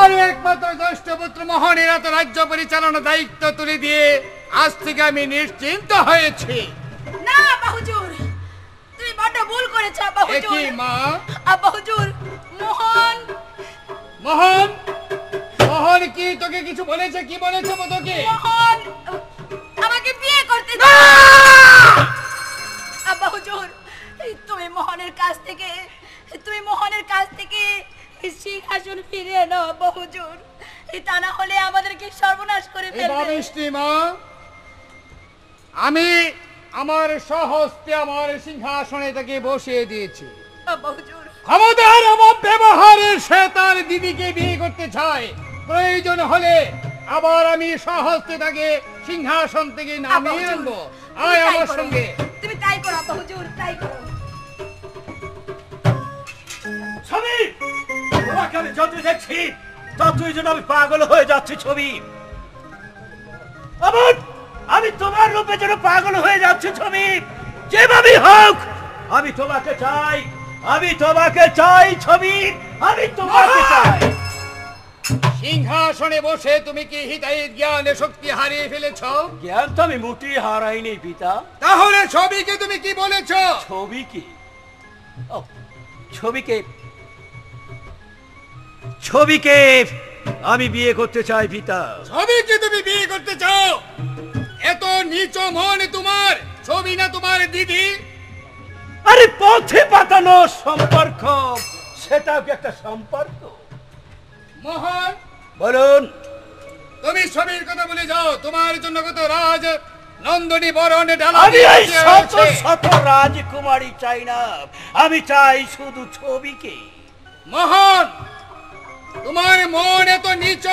আমার একমাত্র জ্যেষ্ঠ পুত্র মোহনের এত রাজ্য পরিচালনার দায়িত্ব তুলে দিয়ে আজ থেকে আমি নিশ্চিন্ত হয়েছি। না বাহুজুর, তুমি বড় ভুল করেছো বাহুজুর। কি মা? বাহুজুর, মোহন মোহন মোহন কি তোকে কিছু বলেছে? কি বলেছে তোকে? মোহন আমাকে বিয়ে করতে চায়। বাহুজুর, তুমি মোহনের কাছ থেকে সিংহাসন ফিরিয়ে নাও বাহুজুর, তা না হলে আমাদেরকে সর্বনাশ করে ফেলবে। মা, আমি আমার সহস্তে আমার সিংহাসনে তাকে বসিয়ে দিয়েছি। বাহুজুর, ক্ষমতার অপব্যবহারে সে তার দিদিকে বিয়ে করতে চায়। প্রয়োজন হলে আবার আমি সহস্তে তাকে সিংহাসন থেকে নামিয়ে আনবো। আয় আমার সঙ্গে। তুমি তাই করো বাহুজুর, তাই করো। ছবি, তোমাকে আমি যতই দেখছি ততই যেন আমি পাগল হয়ে যাচ্ছি। ছবি, আমি তোমার রূপে যেন পাগল হয়ে যাচ্ছি। ছবি, যেভাবে হোক আমি তোমাকে চাই, আমি তোমাকে চাই। ছবি, আমি তোমাকে চাই। সিংহাসনে বসে তুমি কি হিতাহিত জ্ঞান শক্তি হারিয়ে ফেলেছ? জ্ঞান তো আমি মোটেই হারাইনি পিতা। তাহলে ছবিকে তুমি কি বলেছ? ছবিকে আমি বিয়ে করতে চাই পিতা। ছবিকে তুমি বিয়ে করতে চাও? এত নিচ মন তোমার? ছবি না তোমার দিদি? আরে পথে পাতানো সম্পর্ক, সেটাও কি একটা সম্পর্ক? মোহন, বলুন। তুমি ছবির কথা বলে যাও। তোমার জন্য কত রাজ নন্দনী বরণে ডালা। আমি এই শত শত রাজকুমারী চাই না, আমি চাই শুধু ছবিকে। মোহন, তোমার মন এত নিচ,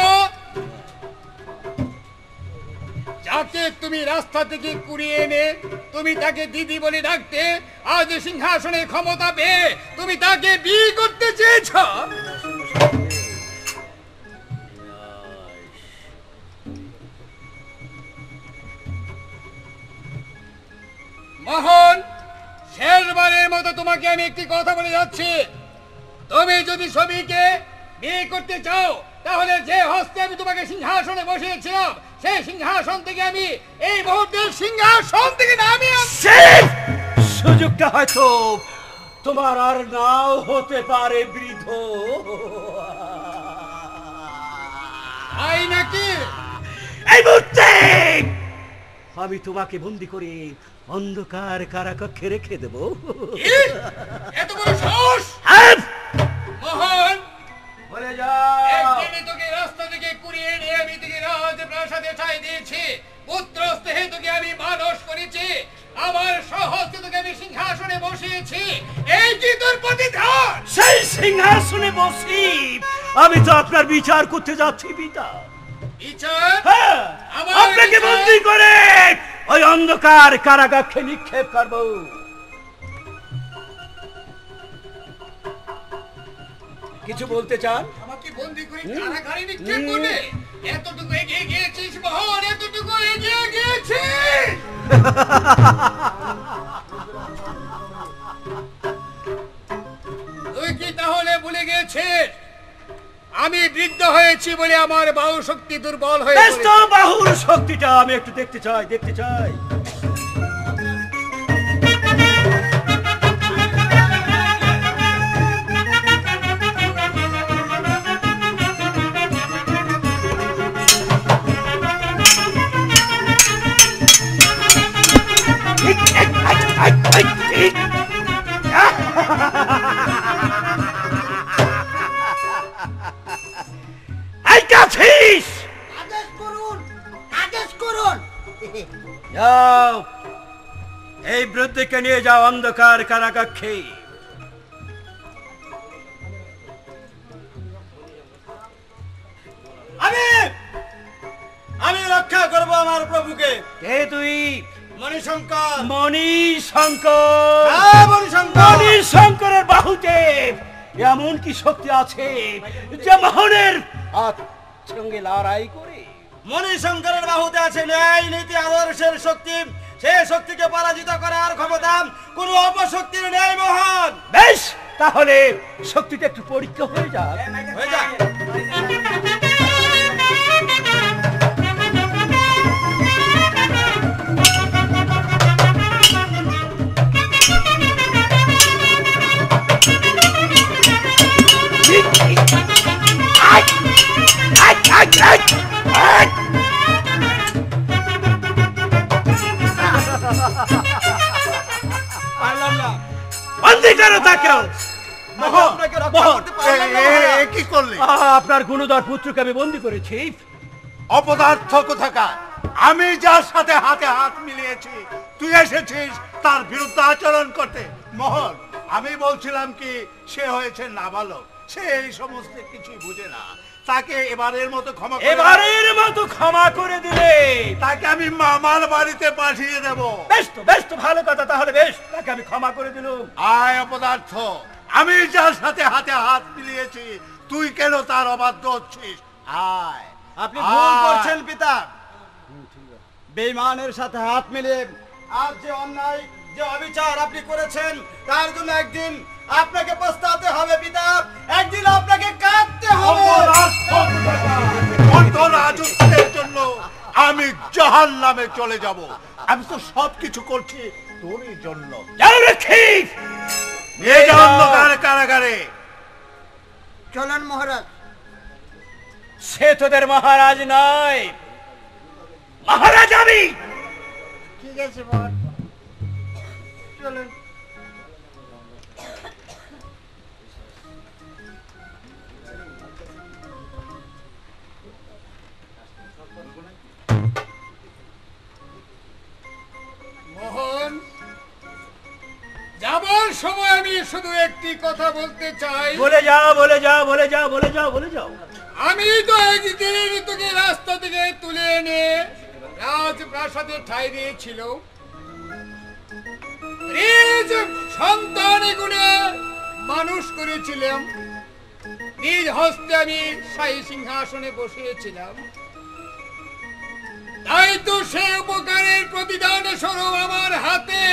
যাকে তুমি রাস্তা থেকে কুড়িয়ে এনে তুমি তাকে দিদি বলে ডাকতে, আজ সিংহাসনের ক্ষমতা পেয়ে তুমি তাকে বিয়ে করতে চেয়েছ। মোহন, শেষবারের মতো তোমাকে আমি একটি কথা বলে যাচ্ছি। তুমি যদি ছবিকে বিয়ে করতে চাও তাহলে যে হস্তে আমি তোমাকে সিংহাসনে বসিয়েছিলাম সেই সিংহাসন থেকে আমি এই মুহূর্তে সিংহাসন থেকে নামিয়ে সুযোগটা হয়তো তোমার আর নাও হতে পারে বৃদ্ধ। তাই নাকি? এই মুহূর্তে আমি তোমাকে বন্দি করে অন্ধকার কারাকক্ষে রেখে দেব। এত বড় সাহস? মোহন, বলে যাও। একদিনে তোকে রাস্তা থেকে কুড়িয়ে নিয়ে আমি তোকে রাজপ্রাসাদে ঠাই দিয়েছি। পুত্র স্নেহে তোকে আমি মানুষ করেছি, আমার সহস্তে তোকে আমি সিংহাসনে বসিয়েছি। এই কি তোর প্রতিদান? সেই সিংহাসনে বসি আমি তো আপনার বিচার করতে যাচ্ছি পিতা। বিচার? আপনাকে বন্দি করে ওই অন্ধকার কারাগারে নিক্ষেপ করব। কিছু বলতে চান? আমাকে বন্দি করে কারাগারে নিক্ষেপ করবে? এতটুকু এগিয়ে গিয়েছিস মোহন, এতটুকু এগিয়ে গিয়েছিস। তুই কি তাহলে ভুলে গেছিস আমি বৃদ্ধ হয়েছি বলে আমার বাহু শক্তি দুর্বল হয়ে গেছে? বাহুর শক্তিটা আমি একটু দেখতে চাই, দেখতে চাই। যাও, এই বৃদ্ধকে নিয়ে যাও অন্ধকার কারাকক্ষে। আমি রক্ষা করব আমার প্রভুকে। কে তুই? মণিশঙ্কর। মণিশঙ্কর? মণিশঙ্করের বাহুতে এমন কি শক্তি আছে যে মোহনের সঙ্গে লড়াই করে? মণিশঙ্করের বাহুতে আছে ন্যায় নীতি আদর্শের শক্তি। সেই শক্তিকে পরাজিত করার ক্ষমতা কোন অপশক্তির নেই মোহন। বেশ, তাহলে শক্তিটা একটু পরীক্ষা হয়ে যাক। আপনার গুণধর পুত্রকে আমি বন্দী করেছি। অপদার্থ কোথাকার! আমি যার সাথে হাতে হাত মিলিয়েছি তুই এসেছিস তার বিরুদ্ধে আচরণ করতে। মোহন, আমি বলছিলাম কি, সে হয়েছে নাবালক, সে এই সমস্ত কিছুই বুঝে না। তাকে এবারের মতো ক্ষমা করে দিলে তাকে আমি মামার বাড়িতে পাঠিয়ে দেব। বেশ তো ভালো কথা, তাহলে বেশ, তাকে আমি ক্ষমা করে দিলাম। আয় অপদার্থ, আমি যার সাথে হাতে হাত মিলিয়েছি তুই কেন তার অবাধ্য হচ্ছিস? আয়। আপনি ভুল করছেন পিতা। বেঈমানের সাথে হাত মিলিয়ে আজ যে অন্যায়, যে অবিচার আপনি করেছেন, তার জন্য একদিন আপনাকে পস্তাতে হবে পিতা, একদিন আপনাকে কাঁদতে হবে। রাজত্বের জন্য আমি জাহান্নামে চলে যাব। আমি তো সবকিছু করছি তোরই জন্য। নিয়ে যাও অন্ধকার কারাগারে। চলেন মহারাজ। সে তোদের মহারাজ নয়, মহারাজ আমি। ঠিক আছে মহারাজ, চলেন। মোহন, যাবার সময় আমি শুধু একটি কথা বলতে চাই। বলে যাও। আমি তো একদিন তোকে রাস্তা থেকে তুলে এনে রাজপ্রাসাদে ঠাঁই দিয়েছিল। নিজ সন্তান গুণে মানুষ করেছিলাম, নিজ হস্তে আমি শাহী সিংহাসনে বসিয়েছিলাম। তাই তো সে উপকারের প্রতিদান স্বরূপ আমার হাতে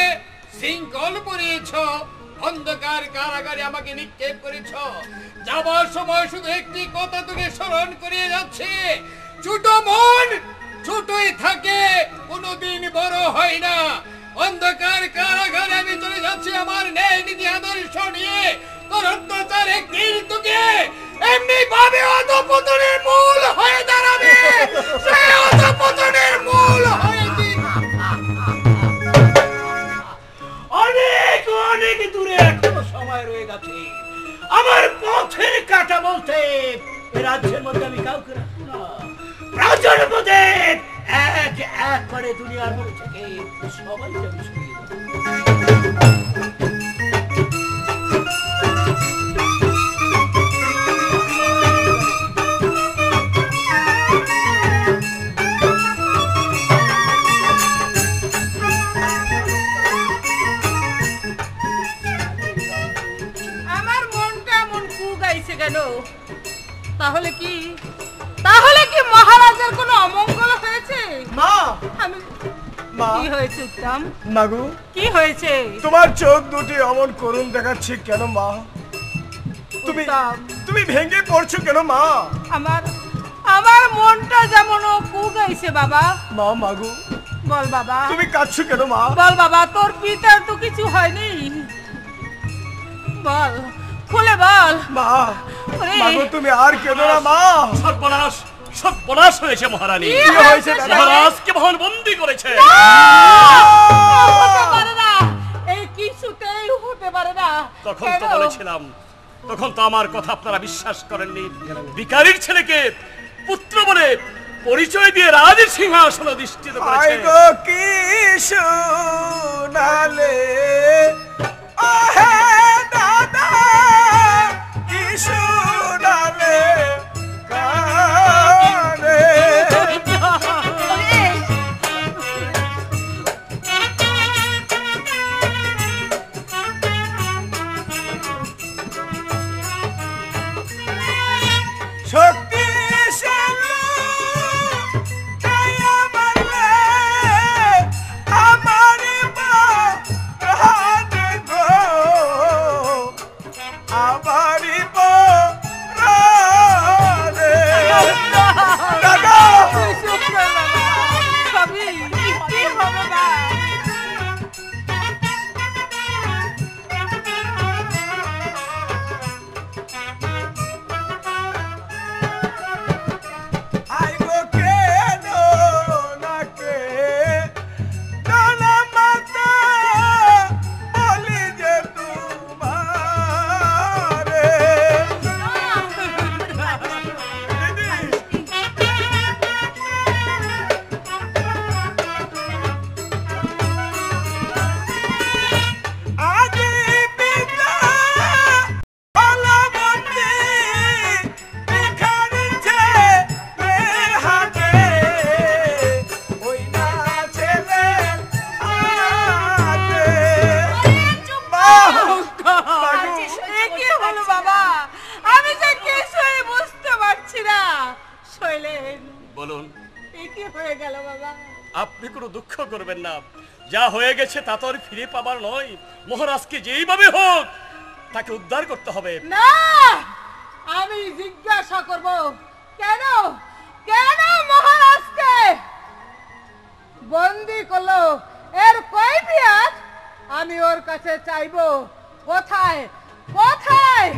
শৃঙ্খল পরিয়েছ, অন্ধকার কারাগারে আমাকে নিক্ষেপ করেছ। যাবার সময় শুধু একটি কথা তোকে স্মরণ করিয়ে যাচ্ছে, ছোট মন ছোটই থাকে, কোনোদিন বড় হয় না। অন্ধকার কারাগারে আমি চলে যাচ্ছি আমার ন্যায় নীতি আদর্শ নিয়ে। তোর অত্যাচার একদিন তোকে এমনি ভাবে অধঃপতনের মূল হয়ে দাঁড়াবে। সেই অধঃপতনের মূল হয়ে অনেক দূরে এখনো সময় রয়ে গেছে। আমার পথের কাটা বলতে এ রাজ্যের মধ্যে আমি কাউকে রাখবো না। প্রয়োজন বোধে এক এক করে দুনিয়ার মুখ থেকে সবাইকে আমি সরিয়ে দেব। তাহলে কি মহারাজের কোনো অমঙ্গল হয়েছে? মা, কি হয়েছে উত্তম? মাগু, কি হয়েছে? তোমার চোখ দুটি অমন করুণ দেখাচ্ছে কেন মা? তুমি ভেঙে পড়ছো কেন মা? আমার মনটা যেমন কুগাইছে বাবা। মা, মাগু, বল বাবা, তুমি কাঁদছো কেন মা? বল বাবা, তোর পিতার তো কিছু হয়নি, বল, খুলে বল। মা, মাগু, তুমি আর কেঁদো না মা। সর্বনাশ হয়েছে মহারানী। কি হয়েছে? মহারাজকে মোহন বন্দী করেছে। হতে পারে না, এই কিছুতেই হতে পারে না। তখন তো বলেছিলাম, তখন তো আমার কথা আপনারা বিশ্বাস করেননি। ভিখারির ছেলেকে পুত্র বলে পরিচয় দিয়ে রাজের সিংহাসন অধিষ্ঠিত করেছে। গো কি শোনালে ওহে দাদা, কি শোনালে কানে। বলুন। কি হয়ে গেল বাবা? আপনি কোনো দুঃখ করবেন না, যা হয়ে গেছে তা তো আর ফিরে পাবার নয়। মহারাজকে যেইভাবে হোক তাকে উদ্ধার করতে হবে। না, আমি জিজ্ঞাসা করব কেন কেন মহারাজকে বন্দি করলো, এর কৈফিয়ত আমি ওর কাছে চাইবো। কোথায় কোথায়?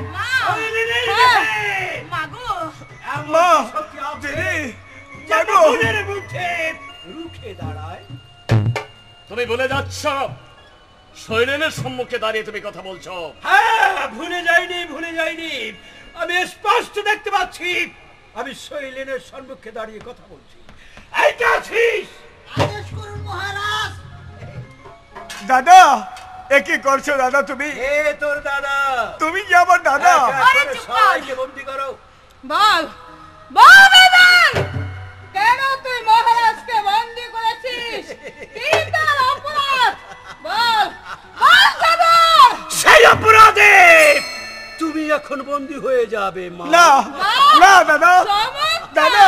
মাগো মা, দিদি, মাগো। রুখে দাঁড়ায়। তুমি ভুলে যাচ্ছ শৈলেনের সম্মুখে দাঁড়িয়ে তুমি কথা বলছো। হ্যাঁ, ভুলে যাইনি। আমি স্পষ্ট দেখতে পাচ্ছি আমি শৈলেনের সম্মুখে দাঁড়িয়ে কথা বলছি। এইটা আছিস? আদেশ করুন মহারাজ। দাদা, এ কি করছো দাদা তুমি? এ তোর দাদা। তুমি কি আমার দাদা? সবাইকে বন্দী করো। বল বল বেদান, কেন তুই মহারাজকে বন্দি করেছিস? কি তার অপরাধ? বল বল দাদা। সেই অপরাধে তুমি এখন বন্দী হয়ে যাবে মা। না না দাদা, দাদা।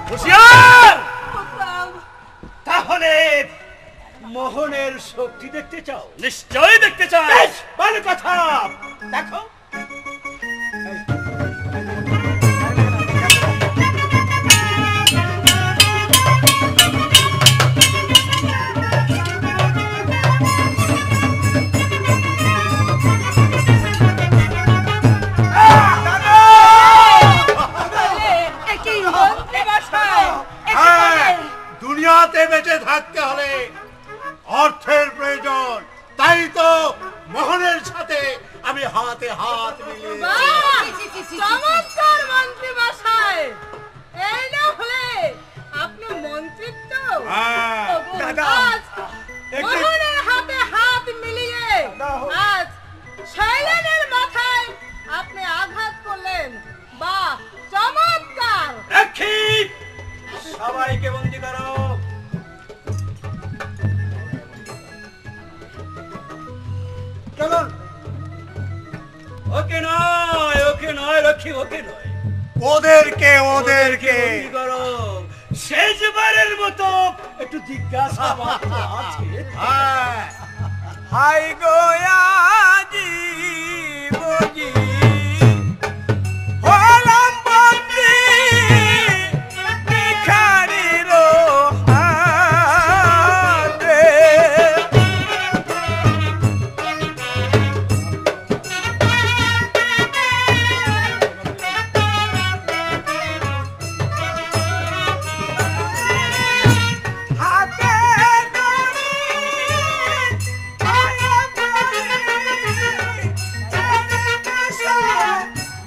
হুঁশিয়ার! তাহলে মোহনের শক্তি দেখতে চাও? নিশ্চয়ই দেখতে চাও। ভালো কথা, দেখো। দুনিয়াতে বেঁচে থাকতে হলে অর্থের প্রয়োজন, তাই তো মোহনের সাথে আমি হাতে হাত মিলিয়েছি। চমৎকার মন্ত্রী মশাই, এই না হলে আপনি মন্ত্রিত্ব। দাদা, মোহনের হাতে হাত মিলিয়ে আজ শৈলেনের মাথায় আপনি আঘাত করলেন। বাহ, চমৎকার। রাখি, সবাইকে বন্দী করো। চলুন। ওকে নয় রাখি, ওকে নয়। ওদেরকে বন্দী করো। শেষবারের মতো একটু জিজ্ঞাসা আছে। হাই গোয়াজি বজি হলাম বন্দি ভিখারির হাতে। হাতে দড়ি, পায়ে দড়ি, ছেড়ে নেশা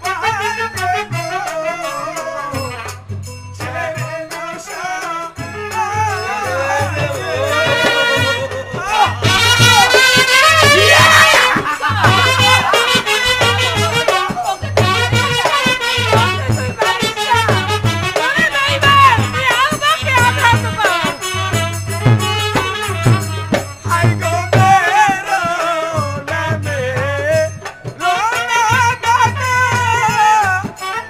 বাঁধবে গো, ছেড়ে নেশা বাঁধবে গো। হাই গো মেরো নামে রোনা গানে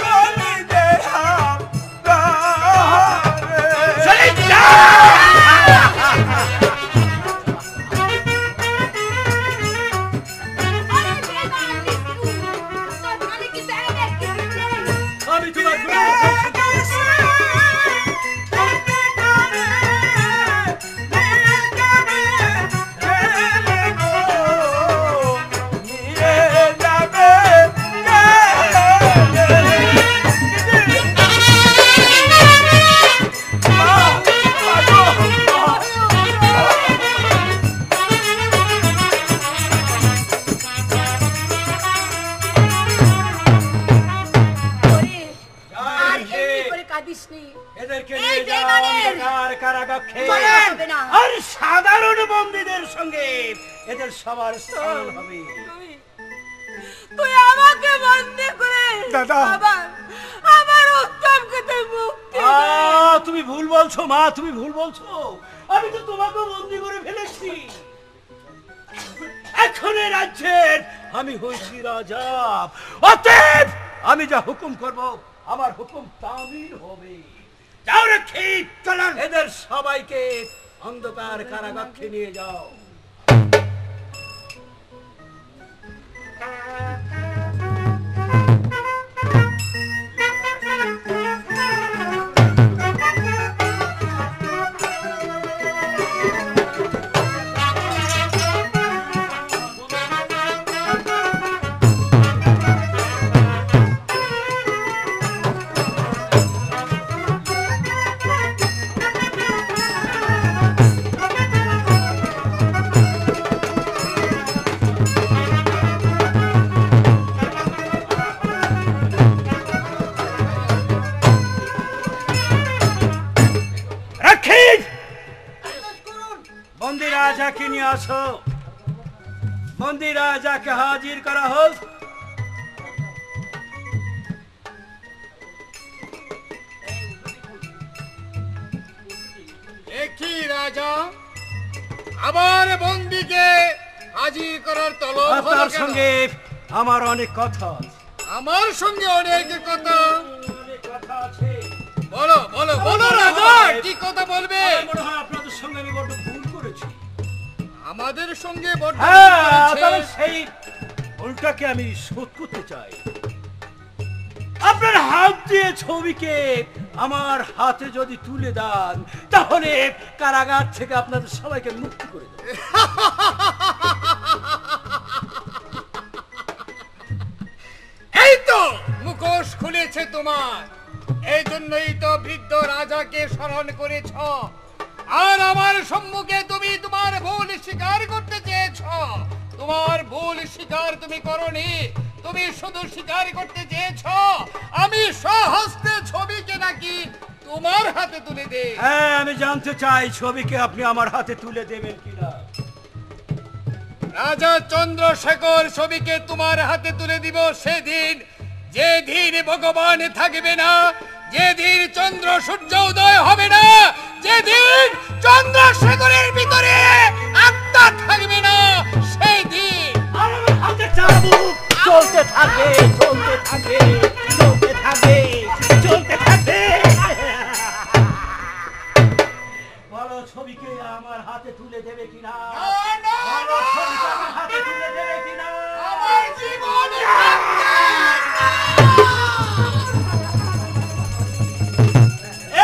বলি দে হাম গারে। আমি তোমার আর এমনি করে কাঁদিস নি। এদেরকে এই নিয়ে যাও বেঈমানের! অন্ধকার কারাগারে। হবে না। আর সাধারণ বন্দীদের সঙ্গে এদের সবার স্থান হবে। তুই আমাকে বন্দি করে দাদা। আমার উত্তমকে তুই মুক্তি দে। তুমি ভুল বলছো মা, তুমি ভুল বলছো। আমি তো তোমাকে বন্দি করে ফেলেছি। এখন এই রাজ্যের আমি হয়েছি রাজা, অতএব আমি যা হুকুম করব আমার হুকুম তামিল হবে। যাও রক্ষিত, চলুন এদের সবাইকে অন্ধকার কারাগারে নিয়ে যাও। বন্দি রাজাকে নিয়ে আসো, বন্দি রাজাকে হাজির করা হোক। একই রাজা আবার বন্দীকে হাজির করার তলব হলো আপনার কেন? সঙ্গে আমার অনেক কথা আছে। আমার সঙ্গে অনেক কথা। অনেক কথা আছে। বলো বলো বলো রাজা, কি কথা বলবে? আমার মনে হয় আপনাদের সঙ্গে আমি বড্ড ভুল করেছি। আমাদের সঙ্গে বড্ড হ্যাঁ, করেছে। তবে সেই ভুলটাকে আমি শোধ করতে চাই। আপনার হাত দিয়ে ছবিকে আমার হাতে যদি তুলে দেন, তাহলে কারাগার থেকে আপনাদের সবাইকে মুক্তি করে দেব। এই তো মুখোশ খুলেছে তোমার, এই জন্যই তো বৃদ্ধ রাজাকে স্মরণ করেছ। আর আমার সম্মুখে তুমি তোমার ভুল স্বীকার করতে চেয়েছ। তোমার ভুল স্বীকার তুমি করনি, তুমি শুধু স্বীকার করতে চেয়েছ আমি স্বহস্তে ছবিকে নাকি তোমার হাতে তুলে দে। হ্যাঁ, আমি জানতে চাই ছবিকে আপনি আমার হাতে তুলে দেবেন কিনা। রাজা চন্দ্রশেখর ছবিকে তোমার হাতে তুলে দিব সেদিন, যেদিন ভগবান থাকবে না, যেদিন চন্দ্র সূর্য উদয় হবে না, যেদিন চন্দ্রশেখরের ভিতরে আত্মা থাকবে না, সেদিন। আমার হাতে চাবুক চলতে থাকে, চলতে থাকে, চলতে থাকে, চলতে থাকে। বলো ছবিকে আমার হাতে তুলে দেবে কিনা? বলো ছবিকে আমার হাতে তুলে দেবে কিনা? আমার জীবন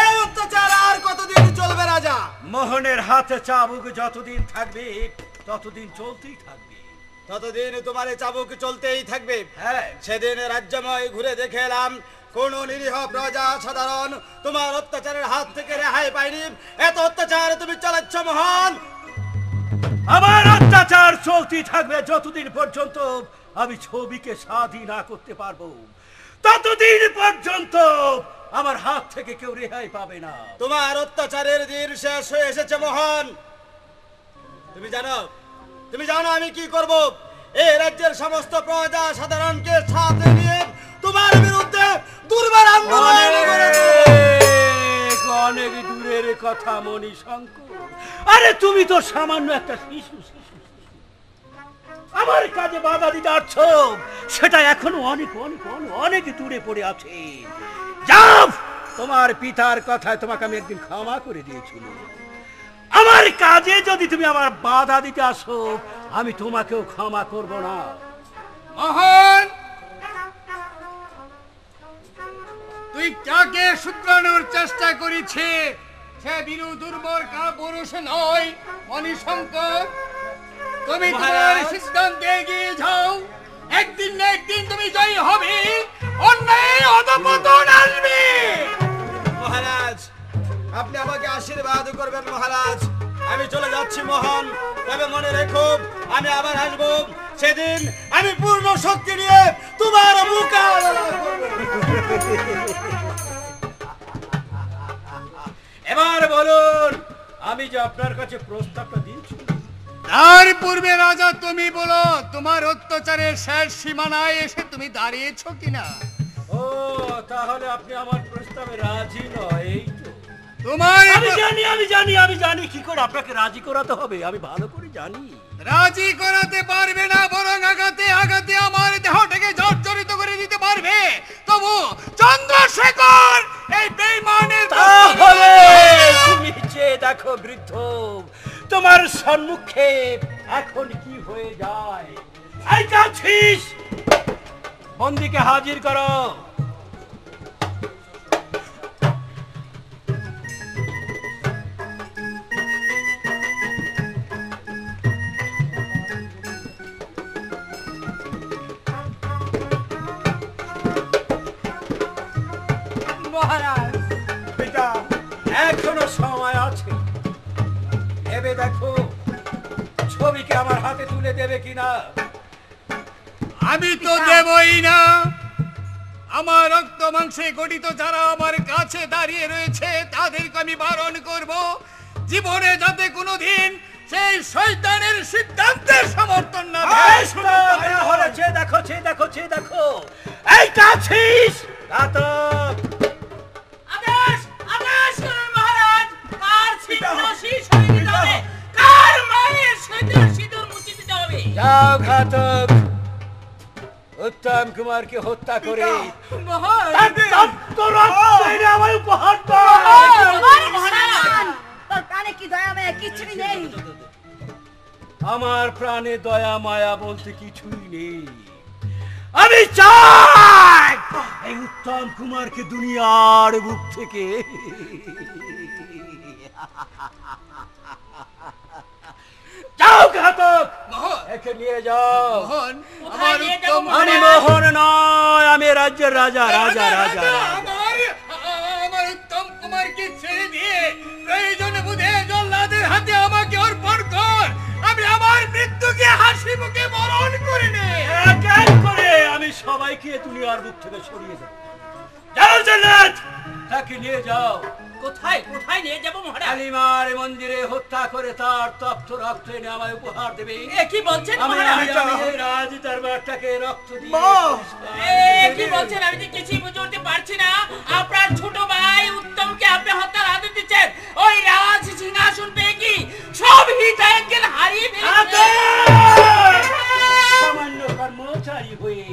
এই অত্যাচার আর কতদিন চলবে রাজা? মোহনের হাতে চাবুক যতদিন থাকবে ততদিন চলতেই থাকবে। ততদিন তোমার এই চাবুক চলতেই থাকবে। হ্যাঁ, সেদিন রাজ্যময় ঘুরে দেখে এলাম কোন নিরীহ প্রজা সাধারণ তোমার অত্যাচারের হাত থেকে রেহাই পায়নি। এত অত্যাচার তুমি চালাচ্ছ মোহন। আমার অত্যাচার চলতেই থাকবে যতদিন পর্যন্ত আমি ছবিকে স্বাধীন না করতে পারবো। ততদিন পর্যন্ত আমার হাত থেকে কেউ রেহাই পাবে না। তোমার অত্যাচারের দিন শেষ হয়ে এসেছে মোহন। তুমি জানো আমি কি করব? এই রাজ্যের সমস্ত প্রজা সাধারণকে সাথে নিয়ে তোমার বিরুদ্ধে দুর্বার আন্দোলন করেছে। অনেক দূরের কথা মণি শঙ্কর। আরে তুমি তো সামান্য একটা শিশু। আমার কাজে বাধা দিতে আসছ, সেটা এখনো অনেক অনেক অনেক অনেক দূরে পড়ে আছে। যাও, তোমার পিতার কথায় তোমাকে আমি একদিন ক্ষমা করে দিয়েছিল। আমার কাজে যদি তুমি আমার বাধা দিতে আসো, আমি তোমাকেও ক্ষমা করব না। মোহন, তুই কাকে শুধরানোর চেষ্টা করেছে? সে বীরু দুর্বল কাপুরুষ নয় মণিশঙ্কর। তুমি তোমার সিদ্ধান্তে এগিয়ে যাও, একদিন না একদিন তুমি জয়ী হবে, অন্যায় অধপতন আসবে। মহারাজ, আপনি আমাকে আশীর্বাদ করবেন মহারাজ। আমি চলে যাচ্ছি মোহন, তবে মনে রেখো আমি আবার আসবো। সেদিন আমি পূর্ণ শক্তি নিয়ে তোমার মোকাবেলা করব। এবার বলুন, আমি যে আপনার কাছে প্রস্তাবটা দিয়েছি, তার পূর্বে রাজা তুমি বলো, তোমার অত্যাচারের শেষ সীমানায় এসে তুমি দাঁড়িয়েছো কিনা? ও তাহলে আপনি আমার প্রস্তাবে রাজি নয়, এই তো। তোমার আমি জানি কি করে আপনাকে রাজি করাতে হবে, আমি ভালো করে জানি। রাজি করাতে পারবে না, বরং আঘাতে আঘাতে আমার দেহটাকে জর্জরিত করে দিতে পারবে। তবু চন্দ্রশেখর সম্মুখে এখন কি হয়ে যায়। এই কাছিস, বন্দীকে হাজির করো। মহারাজ পিতা এখনো সময় আছে, ভেবে দেখো ছবিকে আমার হাতে তুলে দেবে কিনা। আমি তো দেবই না। আমার রক্ত মাংসে গঠিত যারা আমার কাছে দাঁড়িয়ে রয়েছে তাদেরকে আমি বারণ করব, জীবনে যাতে কোনোদিন সেই শয়তানের সিদ্ধান্তের সমর্থন না দেয়। দেখো দেখো দেখো, এই কাছিস ঘাতক। আদেশ আদেশ করুন মহারাজ, কার ছিন্ন শীষ হয়ে দিতে হবে, কার মায়ের সিঁদুর মুছে দিতে হবে। যাও ঘাতক, উত্তম কুমারকে হত্যা করে মহারাজ আমার উপহার দাও। তোর কানে কি দয়া মায়া কিছুই নেই। আমার প্রাণে দয়া মায়া বলতে কিছুই নেই। আমি চাই এই উত্তম কুমারকে দুনিয়ার বুক থেকে যাও ঘাতক, একে নিয়ে যাও। মোহন, কোথায় আমার নিয়ে যাবো উত্তম আমি মোহন নয়, আমি রাজ্যের রাজা রাজা রাজা। আমার উত্তম কুমারকে ছেড়ে দিয়ে প্রয়োজনে বুঝে জল্লাদের হাতে আমাকে অর্পণ কর। আমি আমার মৃত্যুকে হাসি মুখে বরণ করে নে। এক এক করে আমি সবাইকে দুনিয়ার বুক থেকে সরিয়ে দেব। যাও জল্লাদ, তাকে নিয়ে যাও। কোথায় কোথায় নিয়ে যাবো মহারাজ? কালিমার মন্দিরে হত্যা করে তার তপ্ত রক্ত এনে আমায় উপহার দেবে। এ কি বলছেন আমি মহারাজ? এই রাজ দরবারটাকে রক্ত দিয়ে এ কি বলছেন? আমি তো কিছুই বুঝে উঠতে পারছি না। আপনার ছোট ভাই উত্তমকে আপনি হত্যার আদেশ দিচ্ছেন, ওই রাজ সিংহাসন পেয়ে কি সব হিতায়তকে হারিয়ে ফেলেছে? সামান্য কর্মচারী হয়ে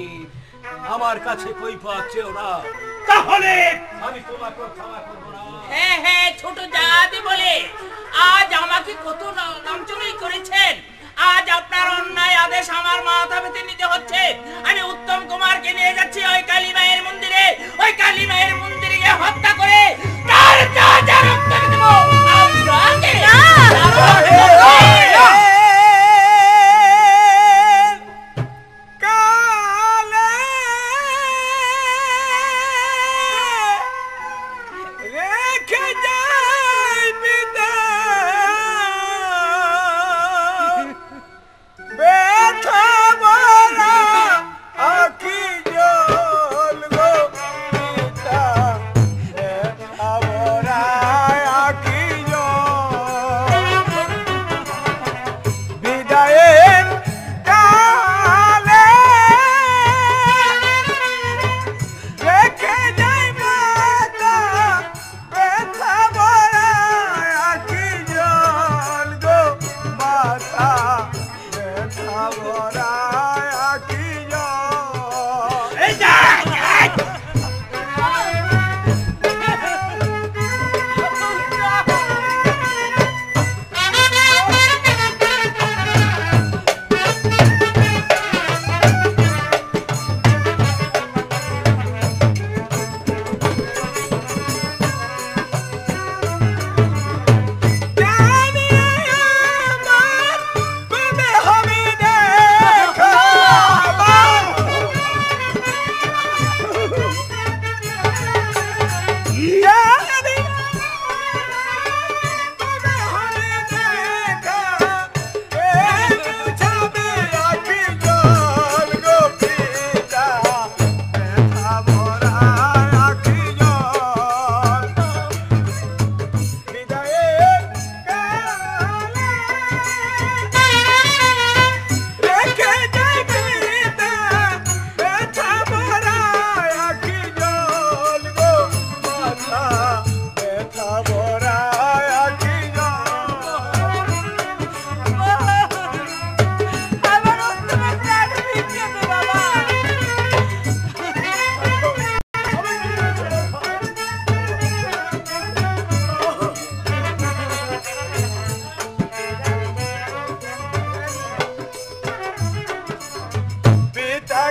আমার কাছে কই পাচ্ছেও না, তাহলে আমি তোমাকে ক্ষমা করবো না। হ্যাঁ হ্যাঁ, ছোট জাতি বলে আজ আমাকে কত লাঞ্ছনাই করেছেন। আজ আপনার অন্যায় আদেশ আমার মাথা পেতে নিতে হচ্ছে। আমি উত্তম কুমারকে নিয়ে যাচ্ছি ওই কালী মায়ের মন্দিরে। ওই কালী মায়ের মন্দিরে গিয়ে হত্যা করে তার যা রক্ত দেব আপনাকে।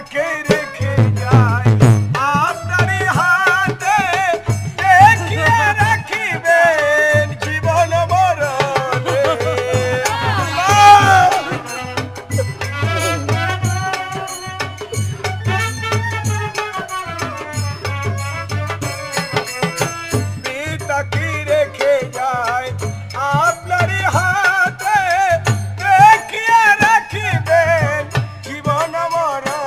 তোমাকে রেখে যাই আপনারই হাতে, দেখিয়ে রাখিবেন জীবন মরণে। পিতাকে রেখে যাই আপনারই হাতে, দেখিয়ে রাখিবেন জীবন মরণে।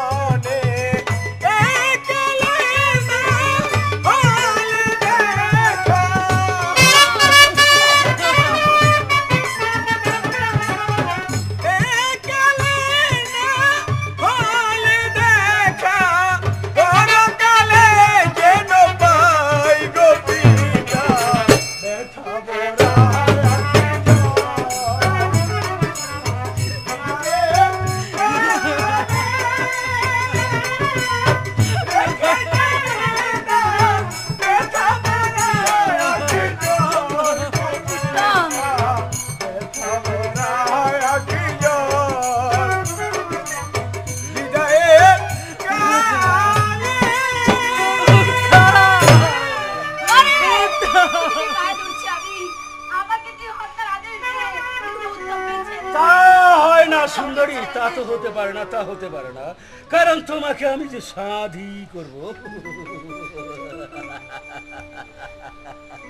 সুন্দরী, তা তো হতে পারে না, তা হতে পারে না, কারণ তোমাকে আমি যে সাধি করব।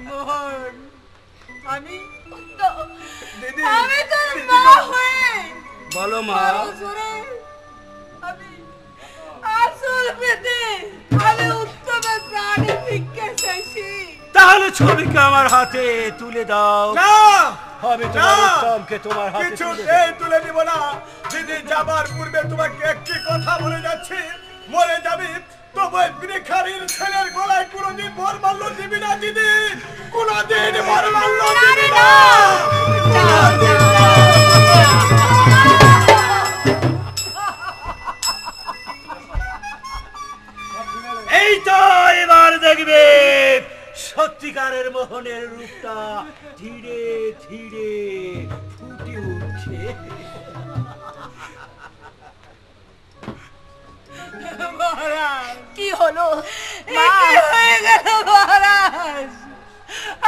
মোহন, আমি দিদি, আমি তোর মা হয়ে বলো মা। আমি আসল পেতে আমি উত্তমের প্রাণে ভিক্ষা চাইছি। তাহলে ছবিকে আমার হাতে তুলে দাও। না, আমি তোমার উত্তমকে তোমার হাতে তুলে দেব। কিছুতেই তুলে দিব না। দিদি যাবার পূর্বে তোমাকে একটি কথা বলে যাচ্ছি, মরে যাবি তবে বৃক্ষারীর ছেলের গলায় কোনোদিন বরমাল্য দিবি না দিদি, কোনোদিন বরমাল্য দিবি না। এই তো এবার দেখবে সত্যিকারের মোহনের রূপটা ধীরে ধীরে ফুটে উঠছে। কি হলো? কি হয়ে গেল মহারাজ?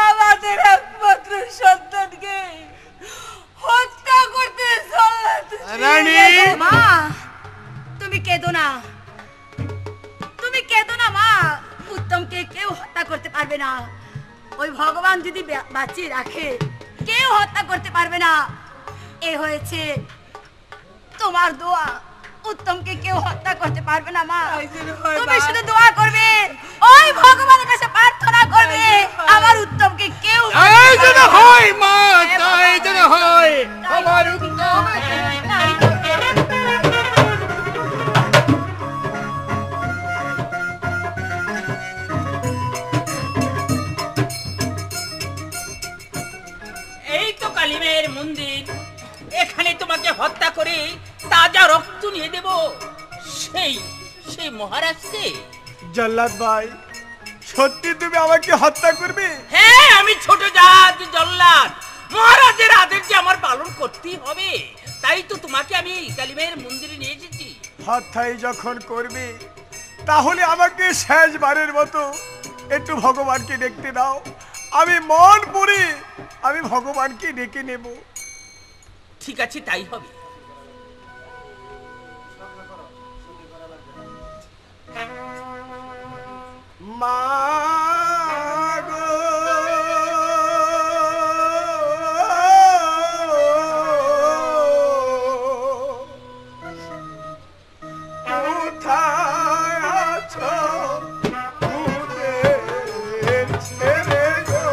আমাদের একমাত্র সন্তানকে হত্যা করতে রানী! মা, তুমি কেঁদো না, তুমি কেঁদো না মা। উত্তমকে কেউ হত্যা করতে পারবে না। ওই ভগবান যদি বাঁচিয়ে রাখে, কেউ হত্যা করতে পারবে না। এ হয়েছে তোমার দোয়া, উত্তমকে কেউ হত্যা করতে পারবে না মা। তুমি শুধু দোয়া করবে, ওই ভগবানের কাছে প্রার্থনা করবে আমার উত্তমকে কেউ তাই যেন হয় মা, তাই যেন হয় আমার উত্তম। এই তো কালিমের মন্দির, এখানে তোমাকে হত্যা করে তাজা রক্ত নিয়ে দেব সেই সেই মহারাজকে। জল্লাদ ভাই, সত্যি তুমি আমাকে হত্যা করবে? হ্যাঁ, আমি ছোট জাত জল্লাদ, মহারাজের আদেশ যে আমার পালন করতেই হবে, তাই তো তোমাকে আমি কালিমের মন্দিরে নিয়ে এসেছি। হত্যাই যখন করবে তাহলে আমাকে শেষবারের মতো একটু ভগবানকে দেখতে দাও। আমি মন পুরি আমি ভগবানকে ডেকে নেব। ঠিক আছে, তাই হবে। মা গো, কোথায় আছো মোদের ছেলে গো?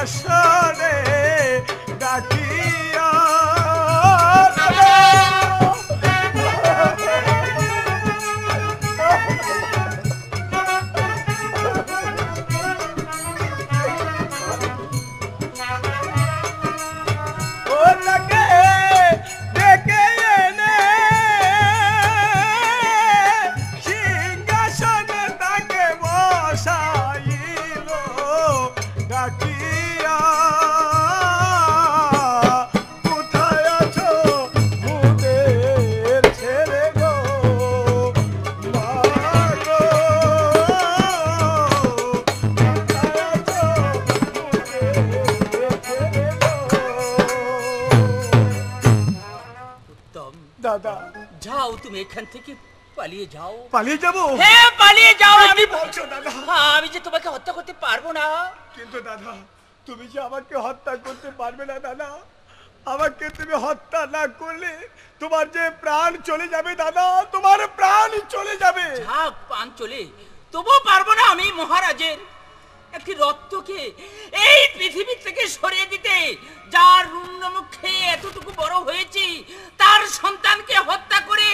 সিংহাসনে ডাকিয়া যাও, তুমি এখান থেকে পালিয়ে যাও। পালিয়ে যাবো? হ্যাঁ, পালিয়ে যাও। আমি বলছো দাদা, আমি যে তোমাকে হত্যা করতে পারবো না। কিন্তু দাদা, তুমি যে আমাকে হত্যা করতে পারবে না দাদা। আমাকে তুমি হত্যা না করলে তোমার যে প্রাণ চলে যাবে দাদা, তোমার প্রাণ চলে যাবে। যাক, প্রাণ চলে, তবুও পারবো না আমি মহারাজের একটি রক্তকে এই পৃথিবী থেকে সরিয়ে দিতে। যার রুণ্ড মুখে এতটুকু বড় হয়েছি, তার সন্তানকে হত্যা করে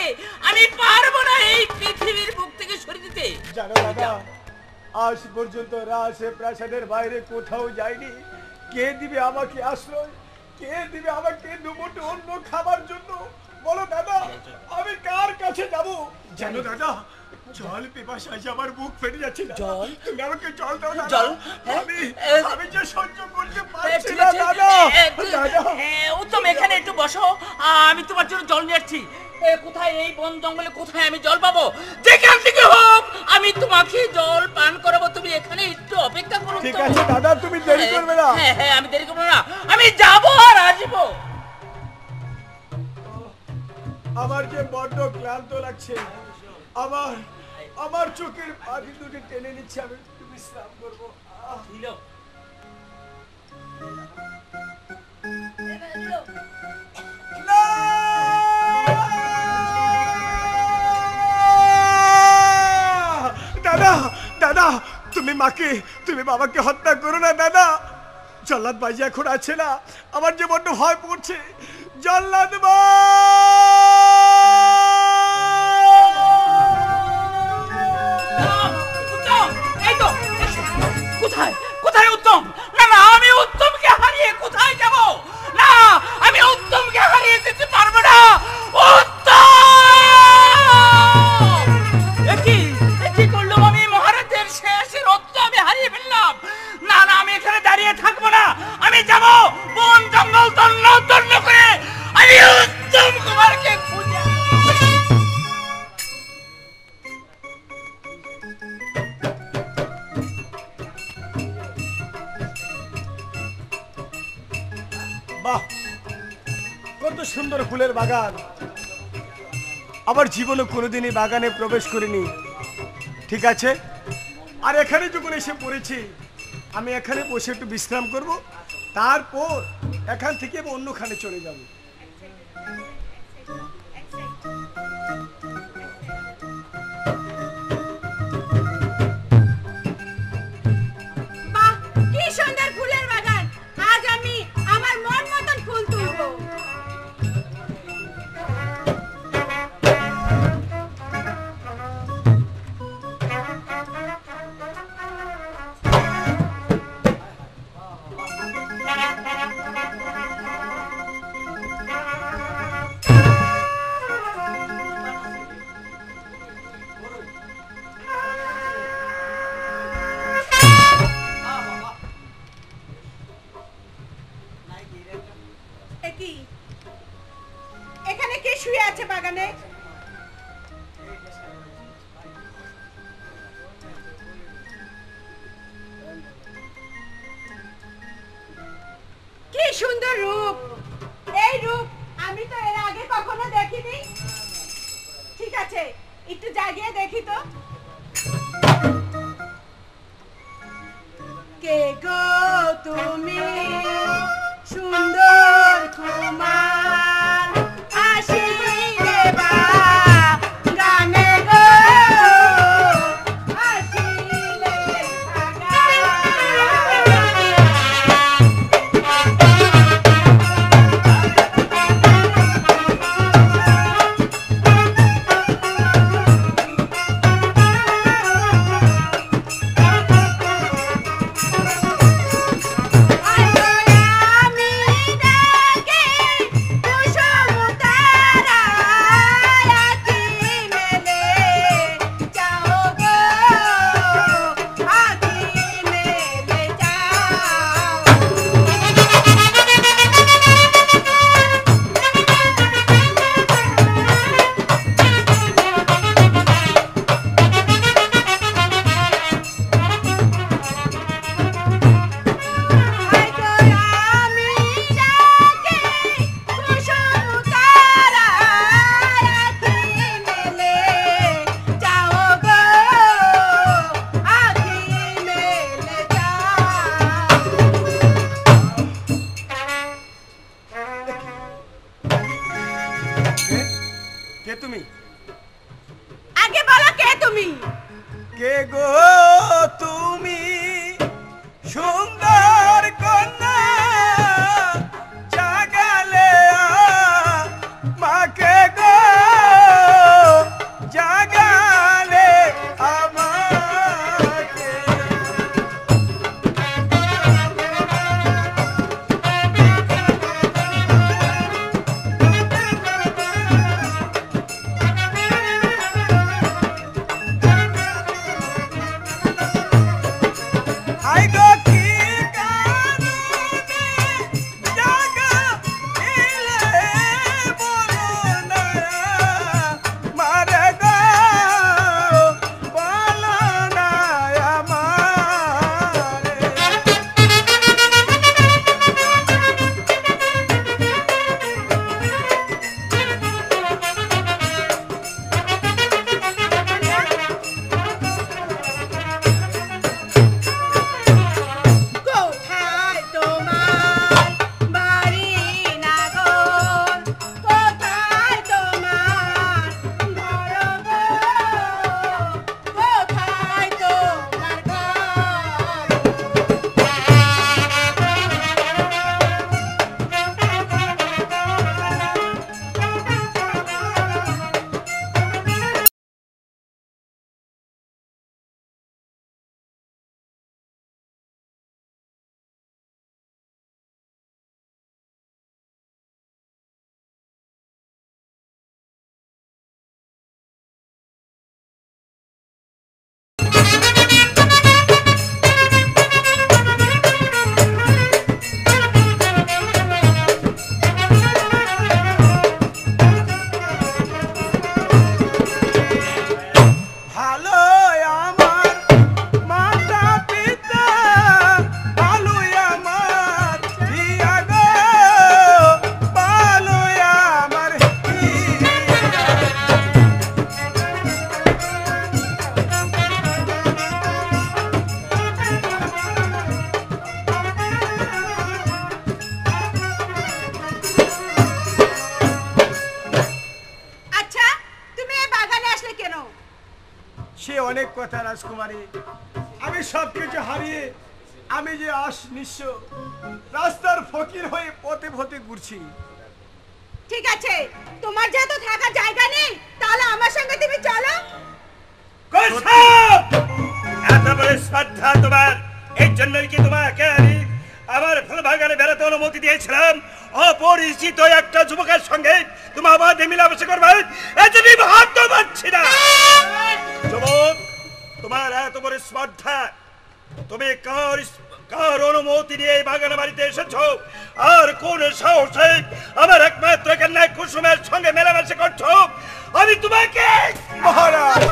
আমি পারবো না এই পৃথিবীর বুক থেকে সরিয়ে দিতে। জানো দাদা, আজ পর্যন্ত রাজে প্রাসাদের বাইরে কোথাও যায়নি। কে দিবে আমাকে আশ্রয়? কে দিবে আমাকে দুমুঠো অন্ন খাবার জন্য? বলো দাদা, আমি কার কাছে যাব? জানো দাদা, জল পিপাসায় আমার বুক ফেটে যাচ্ছে। জল? তুমি আমাকে জল দাও দাদা। জল? আমি যে সহ্য করতে পারছি না দাদা। উত্তম, এখানে একটু বসো, আমি তোমার জন্য জল নিয়ে আসছি। কোথায় এই বন জঙ্গলে কোথায় আমি জল পাবো? যেখান থেকে হোক আমি তোমাকে জল পান করাবো। তুমি এখানে একটু অপেক্ষা করো। ঠিক আছে দাদা, তুমি দেরি করবে না। হ্যাঁ হ্যাঁ, আমি দেরি করবো না, আমি যাবো আর আসবো। আমার যে বড্ড ক্লান্ত লাগছে, আমার চোখের পানি দুটি টেনে নিচ্ছে, আমি একটু বিশ্রাম করবো। দাদা দাদা, তুমি বাবাকে হত্যা করো না দাদা। জল্লাদ ভাই এখন আছে না, আমার যে বড্ড ভয় পড়ছে। জল্লাদ কোথায় কোথায় উত্তম? না না, আমি উত্তমকে হারিয়ে কোথায় যাব? না, আমি উত্তমকে হারিয়ে যেতে পারবো না। কি করলাম আমি? মহারাজের শেষের রত্ন আমি হারিয়ে ফেললাম। না না, আমি এখানে দাঁড়িয়ে থাকবো না, আমি যাব বন জঙ্গল তন্ন তন্ন করে আমি উত্তম কুমারকে খুঁজে। বাহ, কত সুন্দর ফুলের বাগান। আমার জীবনে কোনোদিনই বাগানে প্রবেশ করিনি। ঠিক আছে, আর এখানে যখন এসে পড়েছি, আমি এখানে বসে একটু বিশ্রাম করব, তারপর এখান থেকে অন্যখানে চলে যাব। বাহ, কি সুন্দর ফুলের বাগান। আজ আমি আমার মন মতন ফুল তুলবো। এখানে কে শুয়ে আছে বাগানে? কি সুন্দর রূপ! এই রূপ আমি তো এর আগে কখনো দেখিনি। ঠিক আছে, একটু জাগিয়ে দেখি তো। কে গো তুমি সুন্দর কুমার, আসিলে বা গানে গো, আসিলে কথা রাজকুমারী, আমি সবকিছু হারিয়ে আমি যে নিঃস্ব রাস্তার ফকির হয়ে পথে পথে ঘুরছি। ঠিক আছে, তোমার যেহেতু থাকার জায়গা নেই, তাহলে আমার সঙ্গে তুমি চলো। এত বড় শ্রদ্ধা তোমার, এই জন্যই কি তোমাকে আমি আমার ফুল বাগানে বেড়াতে অনুমতি দিয়েছিলাম? অপরিচিত একটা যুবকের সঙ্গে তুমি আমাদের মিলামেশা করবে, এজন্য ভাবতে পারছি না। যুবক, তোমার এত বড় শ্রদ্ধা, তুমি কার অনুমতি নিয়ে এই বাগানে বাড়িতে এসেছো? আর কোন সাহসে আমার একমাত্র কন্যা কুসুমের সঙ্গে মেলামেশা করছো? আমি তোমাকে মহারাজ,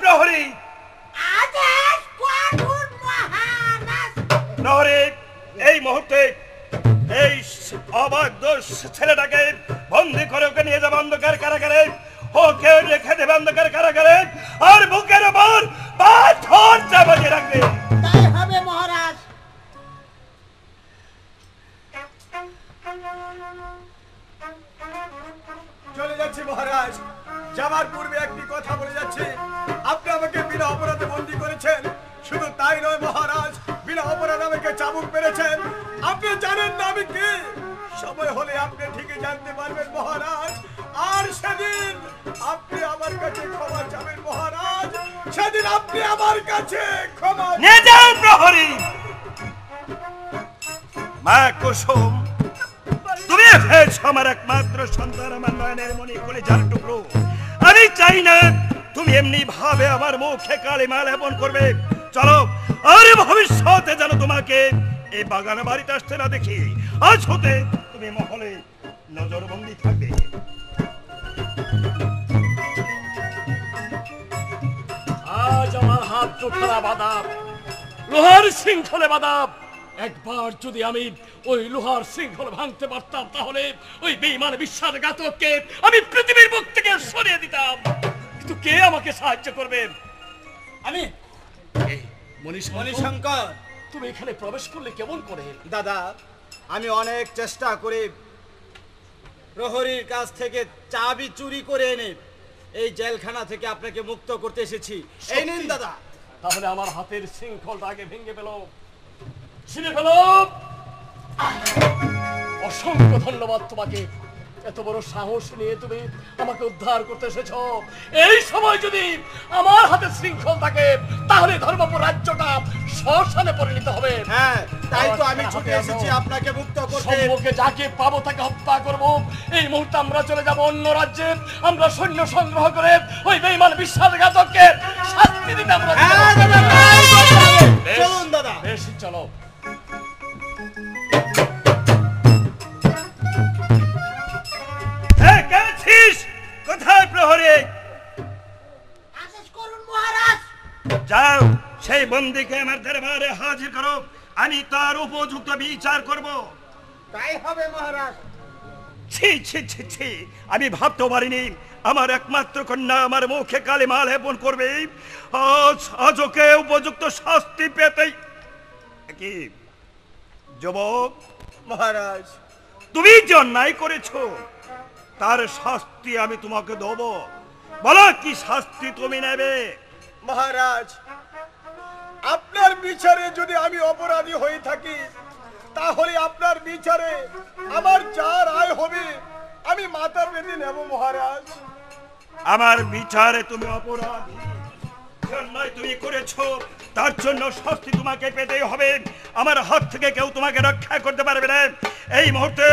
প্রহরী প্রহরী, এই মুহূর্তে এই অবাধ্য ছেলেটাকে বন্দী করে ওকে নিয়ে যাবে অন্ধকার কারাগারে, ওকে রেখে দেবে অন্ধকার কারাগারে, আর বুকের ওপর পাথর চাপিয়ে রাখবে। তাই হবে মহারাজ। চলে যাচ্ছি মহারাজ। যাওয়ার পূর্বে একটি কথা বলে যাচ্ছি, আপনি আমাকে বিনা অপরাধে বন্দী করেছেন। শুধু তাই নয় মহারাজ, বিনা অপরাধে আমাকে চাবুক মেরেছেন। আপনি জানেন না আমি কে? সময় হলে আপনি ঠিকই জানতে পারবেন মহারাজ। আর সেদিন আপনি আমার কাছে ক্ষমা চাবেন মহারাজ, সেদিন আপনি আমার কাছে ক্ষমা নিয়ে যাও প্রহরী। মা কুসুম, তুমি হয়েছ আমার একমাত্র সন্তান, আমার নয়নের মণি, কলিজার টুকরো। আমি চাই না তুমি এমনি ভাবে আমার মুখে কালিমা লেপন করবে। চলো, আর ভবিষ্যতে যেন তোমাকে এই বাগান বাড়িতে আসতে না দেখি। আজ হতে তুমি মহলে নজরবন্দি থাকবে। আজ আমার হাত দুখানা বাঁধা, লোহার শৃঙ্খলে বাঁধা। একবার যদি আমি ওই লোহার শৃঙ্খল ভাঙতে পারতাম, তাহলে ওই বেঈমান বিশ্বাসঘাতককে আমি পৃথিবীর বুক থেকে সরিয়ে দিতাম। কিন্তু কে আমাকে সাহায্য করবে? আমি মণিশঙ্কর, তুমি এখানে প্রবেশ করলে কেমন করে? দাদা, আমি অনেক চেষ্টা করে প্রহরীর কাছ থেকে চাবি চুরি করে এনে এই জেলখানা থেকে আপনাকে মুক্ত করতে এসেছি। এই নিন দাদা। তাহলে আমার হাতের শৃঙ্খলটা আগে ভেঙে ফেলো, ছিঁড়ে ফেলো। অসংখ্য ধন্যবাদ তোমাকে, এত বড় সাহস নিয়ে তুমি আমাকে উদ্ধার করতে এসেছো। এই সময় যদি আমার হাতে শৃঙ্খল থাকে, তাহলে ধর্মপুর রাজ্যটা শ্মশানে পরিণত হবে। হ্যাঁ, তাই তো আমি ছুটে এসেছি আপনাকে মুক্ত করতে। সম্মুখে যাকে পাবো তাকে হত্যা করব। এই মুহূর্তে আমরা চলে যাব অন্য রাজ্যে। আমরা সৈন্য সংগ্রহ করে ওই বেঈমান বিশ্বাসঘাতককে শাস্তি দিতে আমরা চলুন দাদা। বেশ, চলো। কোথায় প্রহরী? আদেশ করুন মহারাজ। যাও, সেই বন্দীকে আমার দরবারে হাজির করো, আমি তার উপযুক্ত বিচার করব। তাই হবে মহারাজ। ছি ছি ছি ছি, আমি ভাবতে পারিনি আমার একমাত্র কন্যা আমার মুখে কালিমা লেপন করবে। আজ ওকে উপযুক্ত শাস্তি পেতে। কি যুবক মহারাজ, তুমি যে অন্যায় করেছো তার শাস্তি আমি তোমাকে দেব। বলো কি শাস্তি তুমি নেবে? মহারাজ, আপনার বিচারে যদি আমি অপরাধী হয়ে থাকি, তাহলে আপনার বিচারে আমার যা রায় হবে আমি মাথা পেতে নেব মহারাজ। আমার বিচারে তুমি অপরাধী, অন্যায় তুমি করেছো, তার জন্য শাস্তি তোমাকে পেতেই হবে। আমার হাত থেকে কেউ তোমাকে রক্ষা করতে পারবে না। এই মুহূর্তে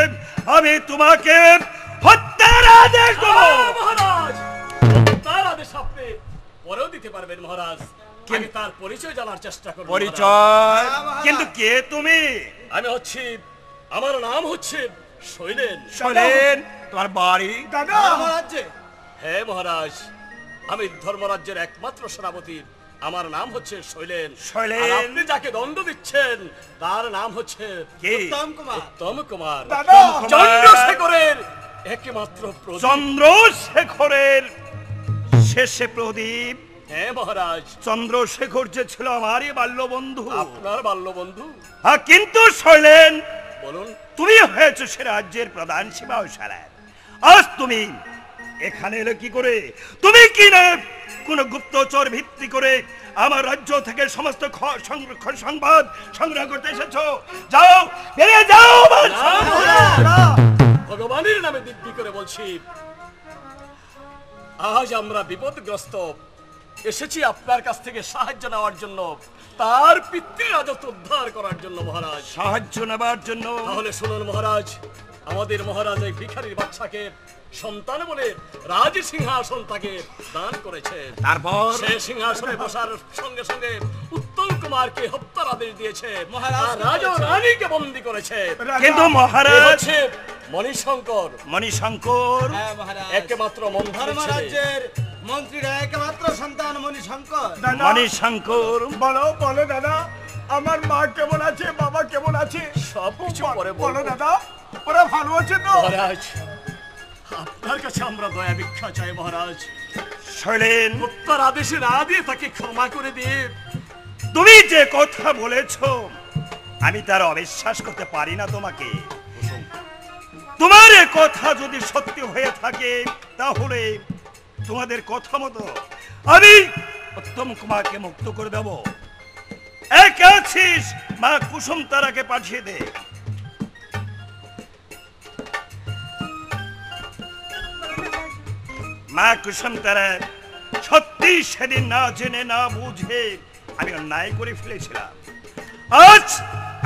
আমি তোমাকে হত্যার আদেশ দেব। মহারাজ, তার আদেশ আপনি পরেও দিতে পারবেন মহারাজ, কিন্তু তার পরিচয় জানার চেষ্টা করুন। পরিচয়? কিন্তু কে তুমি? আমি হচ্ছি, আমার নাম হচ্ছে শৈলেন। শৈলেন, তোমার বাড়ি? দাদা, মহারাজে। হ্যাঁ মহারাজ, আমি ধর্মরাজ্যের একমাত্র সেনাপতি। আমার নাম হচ্ছে শৈলেন। শৈলেন? আর আপনি যাকে দণ্ড দিচ্ছেন তার নাম হচ্ছে কে? উত্তম কুমার। উত্তম কুমার, দাদা, চন্দ্রশেখরের একমাত্র প্রদীপ। চন্দ্রশেখরের শেষে প্রদীপ? হ্যাঁ মহারাজ, চন্দ্রশেখর যে ছিল আমারই বাল্য বন্ধু। আপনার বাল্য বন্ধু। হ্যাঁ, কিন্তু শৈলেন, বলুন। তুমি হয়েছো সে রাজ্যের প্রধান সেবায়সারা। আজ তুমি এখানে এলে কি করে? তুমি কি না কোন গুপ্তচর ভিত্তি করে আমার রাজ্য থেকে সমস্ত সংবাদ সংগ্রহ করতে এসেছো? যাও, বেরিয়ে যাও। ভগবানের নামে দিব্যি করে বলছি, আজ আমরা বিপদগ্রস্ত, এসেছি আপনার কাছ থেকে সাহায্য নেওয়ার জন্য, তার পিতৃ রাজত্ব উদ্ধার করার জন্য মহারাজ। সাহায্য নেবার জন্য? তাহলে শুনুন মহারাজ, আমাদের মহারাজ এই ভিখারির বাচ্চাকে সন্তান বলে রাজ সিংহাসন তাকে দান করেছে। তারপর সে সিংহাসনে বসার সঙ্গে সঙ্গে উত্তম কুমারকে হত্যার আদেশ দিয়েছে, মহারাজ রাজা রানীকে বন্দী করেছে। কিন্তু মহারাজ মণিশঙ্কর, মণিশঙ্কর হ্যাঁ মহারাজ, একমাত্র ধর্মরাজ্যের মন্ত্রীরা একমাত্র সন্তান মণিশঙ্কর। মণিশঙ্কর, বলো বলো দাদা, আমার মা কেমন আছে, বাবা কেমন আছে? সবকিছু পরে বলো বলবো। দাদা, ওরা ভালো আছে তো? মহারাজ, আপনার কাছে আমরা দয়া ভিক্ষা চাই মহারাজ। শৈলেন, হত্যার আদেশে না দিয়ে তাকে ক্ষমা করে দিয়ে। তুমি যে কথা বলেছো আমি তার অবিশ্বাস করতে পারি না তোমাকে। তোমার এ কথা যদি সত্যি হয়ে থাকে তাহলে তোমাদের কথা মতো আমি উত্তম কুমারকে মুক্ত করে দেব। এক আছিস, মা কুসুম তারাকে পাঠিয়ে দে। মা কুসুম তারা সত্যি সেদিন না জেনে না বুঝে আমি অন্যায় করে ফেলেছিলাম। আজ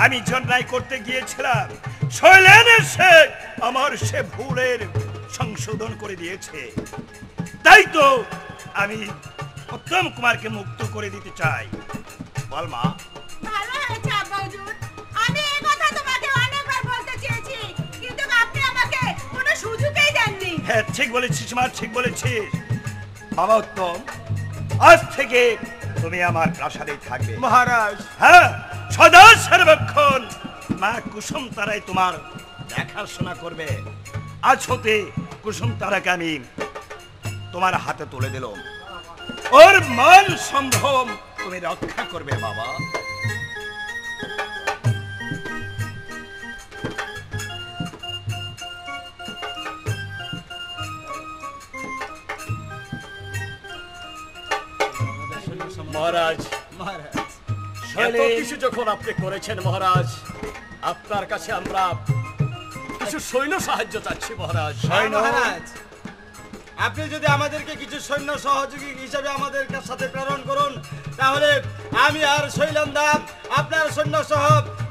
আমি যে অন্যায় করতে গিয়েছিলাম শৈলেন এসে আমার সে ভুলের সংশোধন করে দিয়েছে। তাই তো আমি উত্তম কুমারকে মুক্ত করে দিতে চাই। বল মা। ভালো হয়েছে আব্বা হুজুর, আমি এই কথা তোমাকে অনেকবার বলতে চেয়েছি, কিন্তু আপনি আমাকে কোনো সুযোগই দেননি। হ্যাঁ ঠিক বলেছিস মা, ঠিক বলেছিস। বাবা উত্তম, আজ থেকে তুমি আমার প্রাসাদেই থাকবে। মহারাজ, হ্যাঁ, সদা সর্বক্ষণ মা কুসুম তারাই তোমার দেখাশোনা করবে। আজ হতে কুসুম তারাকে আমি তোমার হাতে তুলে দিলাম। ওর মান সম্ভ্রম তুমি রক্ষা করবে বাবা। মহারাজ, মহারাজ এত কিছু যখন আপনি করেছেন মহারাজ, আপনার কাছে আমরা কিছু সৈন্য সাহায্য চাচ্ছি মহারাজ। মহারাজ, আপনি যদি আমাদেরকে কিছু সৈন্য সহযোগী হিসেবে আমাদের সাথে প্রেরণ করুন, তাহলে আমি আর শৈলেন্দা আপনার সৈন্য সহ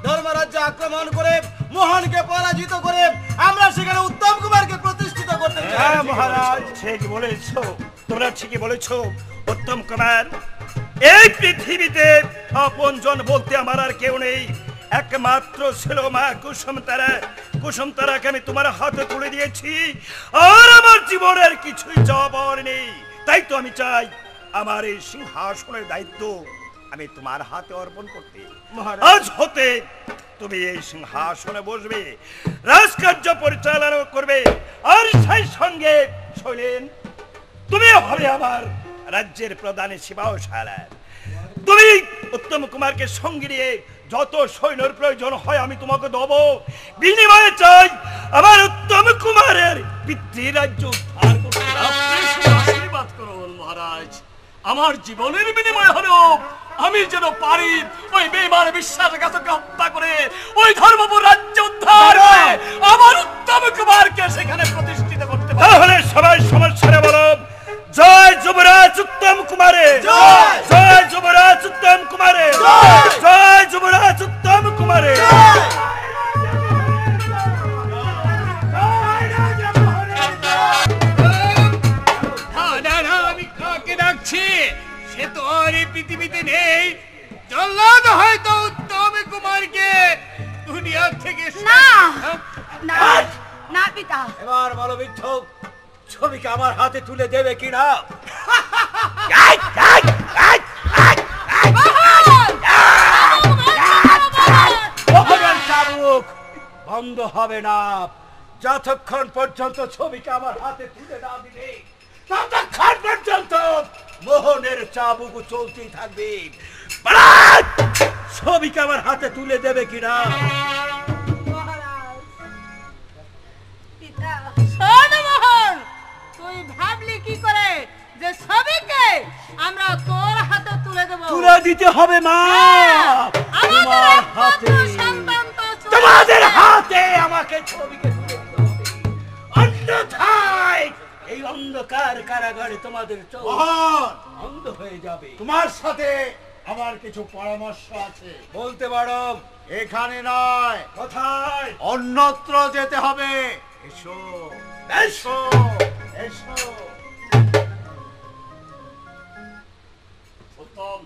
ধর্মরাজ্য আক্রমণ করে মোহনকে পরাজিত করে আমরা সেখানে উত্তম কুমারকে প্রতিষ্ঠিত করতে চাই। হ্যাঁ মহারাজ, ঠিক বলেছো, তোমরা ঠিকই বলেছো। উত্তম কুমার, এই পৃথিবীতে আপনজন বলতে আমার আর কেউ নেই। একমাত্র ছিল মা কুসুম তারা। কুসুম তারাকে আমি তোমার হাতে তুলে দিয়েছি, আর আমার জীবনের কিছুই যাবার নেই। তাই তো আমি চাই আমার এই সিংহাসনের দায়িত্ব আমি তোমার হাতে অর্পণ করতে। আজ হতে তুমি এই সিংহাসনে বসবে, রাজকার্য পরিচালনা করবে, আর সেই সঙ্গে শৈলেন তুমি হবে আমার রাজ্যের প্রধানী শিবাশালার। তুমি উত্তম কুমারকে সঙ্গে নিয়ে যত সৈন্যের প্রয়োজন হয় আমি তোমাকে দেব। বিনিময়ে চাই আমার উত্তম কুমারের পিতৃরাজ্য উদ্ধার করতে। আপনি শুধু আশীর্বাদ করুন মহারাজ, আমার জীবনের বিনিময় হলো আমি যেন পারি ওই বেঈমান বিশ্বাসঘাতককে হত্যা করে ওই ধর্মপুর রাজ্য উদ্ধার করে আমার উত্তম কুমারকে সেখানে প্রতিষ্ঠিত করতে পারি। তাহলে সবাই সমস্যারে বলো, জয় যুবরাজ উত্তম কুমারে, জয় যুবরাজ উত্তম কুমারে, জয় যুবরাজ উত্তম কুমারে। আমি কাকে ডাকছি? সে তো আর এই পৃথিবীতে নেই। জল্লাদ হয়তো উত্তম কুমারকে দুনিয়া থেকে না না না পিতা, এবার বলো বিদ্ধ, ছবিকে আমার হাতে তুলে দেবে কিনা? চাবুক বন্ধ হবে না যতক্ষণ পর্যন্ত ছবিকে আমার হাতে তুলে না দিলে, ততক্ষণ পর্যন্ত মোহনের চাবুক চলতেই থাকবে। ছবিকে আমার হাতে তুলে দেবে কিনা? পিতা শোন মোহন, তুই তুই ভাবলি কি করে যে সবিকে আমরা তোর হাতে তুলে দেব? তুলে দিতে হবে মা আমাদের তোমার একমাত্র হাতে। সন্তান তো চলে তোমাদের গেছে। হাতে আমাকে ছবিকে তুলে দিতে হবে, অন্যথায় এই অন্ধকার কারাগারে তোমাদের চোখ মহান, অন্ধ হয়ে যাবে। তোমার সাথে আমার কিছু পরামর্শ আছে। বলতে পারো। এখানে নয়, কোথায়? অন্যত্র যেতে হবে। এসো এসো এসো। উত্তম,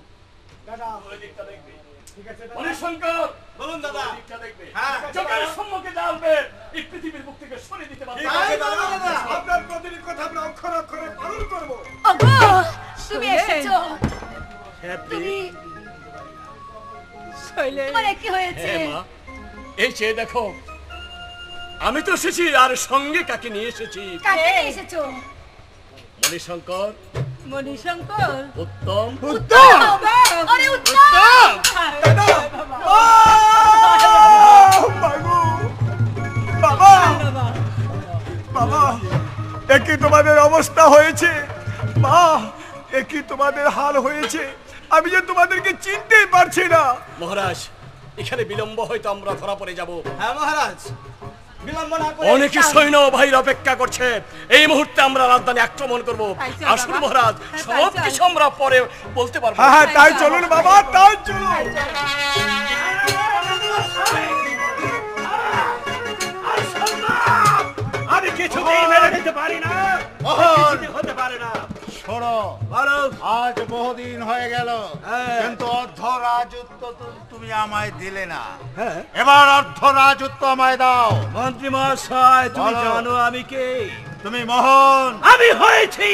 দাদা ওই দিকটা দেখবে। ঠিক আছে মণিশঙ্কর, বলুন দাদা। ওই দিকটা দেখবে। হ্যাঁ। চোখের সম্মুখে জ্বালবে, এই পৃথিবীর বুক থেকে সরিয়ে দিতে পারবে। ঠিক আছে দাদা। আপনার প্রতিটি কথা আমরা অক্ষর অক্ষরে পালন করব। ওগো তুমি এসেছো। তুমি তোমার কি হয়েছে? হ্যাঁ মা, এই চেয়ে দেখো, আমি তো এসেছি, আর সঙ্গে কাকে নিয়ে এসেছি? কাকে নিয়ে এসেছো? মণিশঙ্কর, মণিশঙ্কর, উত্তম, আরে উত্তম! বাবা বাবা একই তোমাদের অবস্থা হয়েছে মা, একই তোমাদের হাল হয়েছে। আমি যে তোমাদেরকে চিনতেই পারছি না। মহারাজ, এখানে বিলম্ব হয়তো আমরা ধরা পড়ে যাব। হ্যাঁ মহারাজ, বিলম্ব না করে অনেক সৈন্য ভাইর অপেক্ষা করছে। এই মুহূর্তে আমরা রাজধানী আক্রমণ করব। তাই চল আসুন বাবা। মহারাজ, হ্যাঁ, সব তাই চল। কিছু আমরা পরে বলতে পারবো। হ্যাঁ হ্যাঁ তাই চলুন বাবা, তাই চলুন। আমি কিছুতেই মেনে নিতে পারি না, মহান, কিছুতেই হতে পারে না। শোনো, বলো। আজ বহুদিন হয়ে গেল, হ্যাঁ। কিন্তু অর্ধ রাজত্ব তুমি আমায় দিলে না। হ্যাঁ। এবার অর্ধ রাজত্ব আমায় দাও। মন্ত্রী মহাশয়, তুমি বলো। জানো আমি কে? তুমি মহান। আমি হয়েছি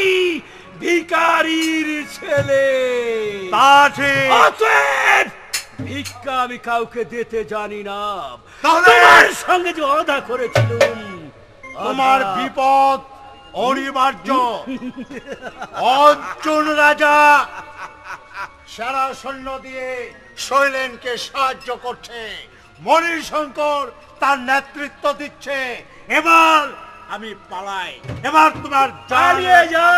ভিখারির ছেলে। তা ঠিক। অতএব ভিক্ষা আমি কাউকে দিতে জানি না। তাহলে তোমার সঙ্গে যে অদা করেছিলাম, তোমার অদা। বিপদ অনিবার্য। অর্জুন রাজা সারা সৈন্য দিয়ে শৈলেনকে সাহায্য করছে, মণিশঙ্কর তার নেতৃত্ব দিচ্ছে। এবার আমি পালাই। এবার তোমার চালিয়ে যাও।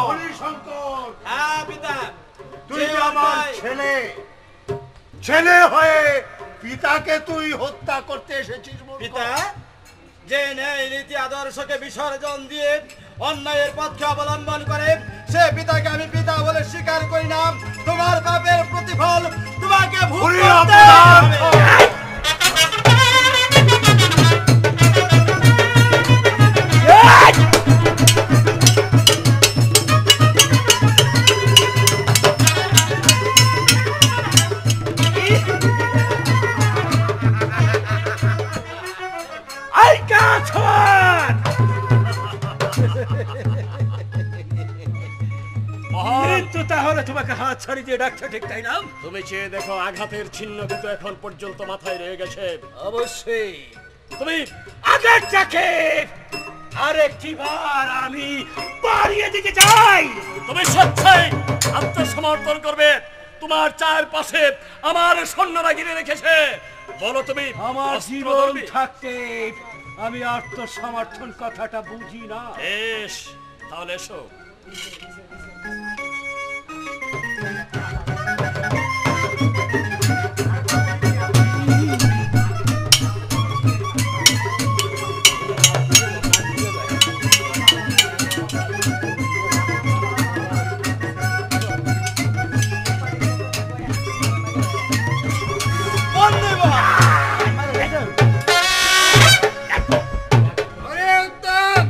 মণিশঙ্কর, হ্যাঁ পিতা, তুই যে আমার অন্যায়- ছেলে, ছেলে হয়ে পিতাকে তুই হত্যা করতে এসেছিস মূর্খ। পিতা, যে ন্যায় নীতি আদর্শকে বিসর্জন দিয়ে অন্যায়ের পক্ষে অবলম্বন করে, সে পিতাকে আমি পিতা বলে স্বীকার করি না। তোমার পাপের প্রতিফল তোমাকে ভোগ ওরে করতে অপরাধ! হবে। এই কাছাড়! মহান, মৃত্যু তাহলে তোমাকে হাত ছাড়িয়ে দিয়ে ডাকছে, ঠিক তাই না? তুমি চেয়ে দেখো, আঘাতের চিহ্ন কিন্তু এখন পর্যন্ত মাথায় রয়ে গেছে। অবশ্যই তুমি আগেরটাকে আরেকটি বার আমি বাড়িয়ে দিতে চাই। তুমি স্বেচ্ছায় আত্মসমর্পণ করবে। তোমার চারপাশে আমার সৈন্যরা ঘিরে রেখেছে। বলো, তুমি আমার অস্ত্র জীবন ধরবে? থাকতে আমি আত্মসমর্থন কথাটা বুঝি না। বেশ, তাহলে এসো। ওরে উত্তম,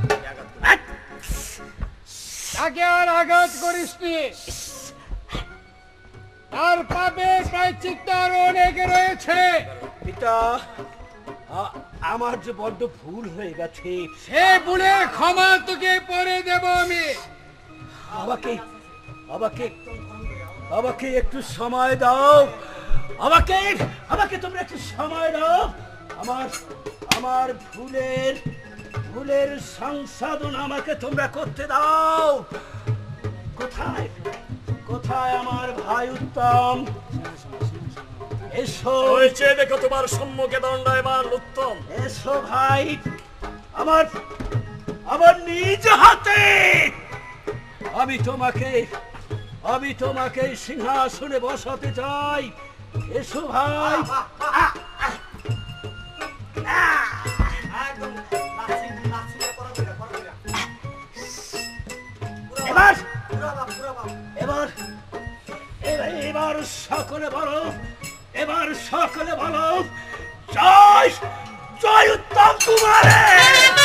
তাকে আর আঘাত করিসনি। তার পাপে প্রায়শ্চিত্ত আরো অনেক রয়েছে। পিতা, আমার যে বড্ড ভুল হয়ে গেছে, সে ভুলের ক্ষমা তোকে পরে দেব আমি। আমাকে আমাকে আমাকে একটু সময় দাও। আমাকে আমাকে তোমরা একটু সময় দাও। আমার আমার ভুলের ভুলের সংশোধন আমাকে তোমরা করতে দাও। কোথায় কোথায় আমার ভাই উত্তম? এসো ওই চেয়ে দেখো, তোমার সম্মুখে দণ্ডায়মান উত্তম। এসো ভাই। আমার আমার নিজ হাতে আমি তোমাকে সিংহাসনে বসাতে চাই। এসো ভাই। এবার সকলে বলো জয় জয় উত্তম কুমারের।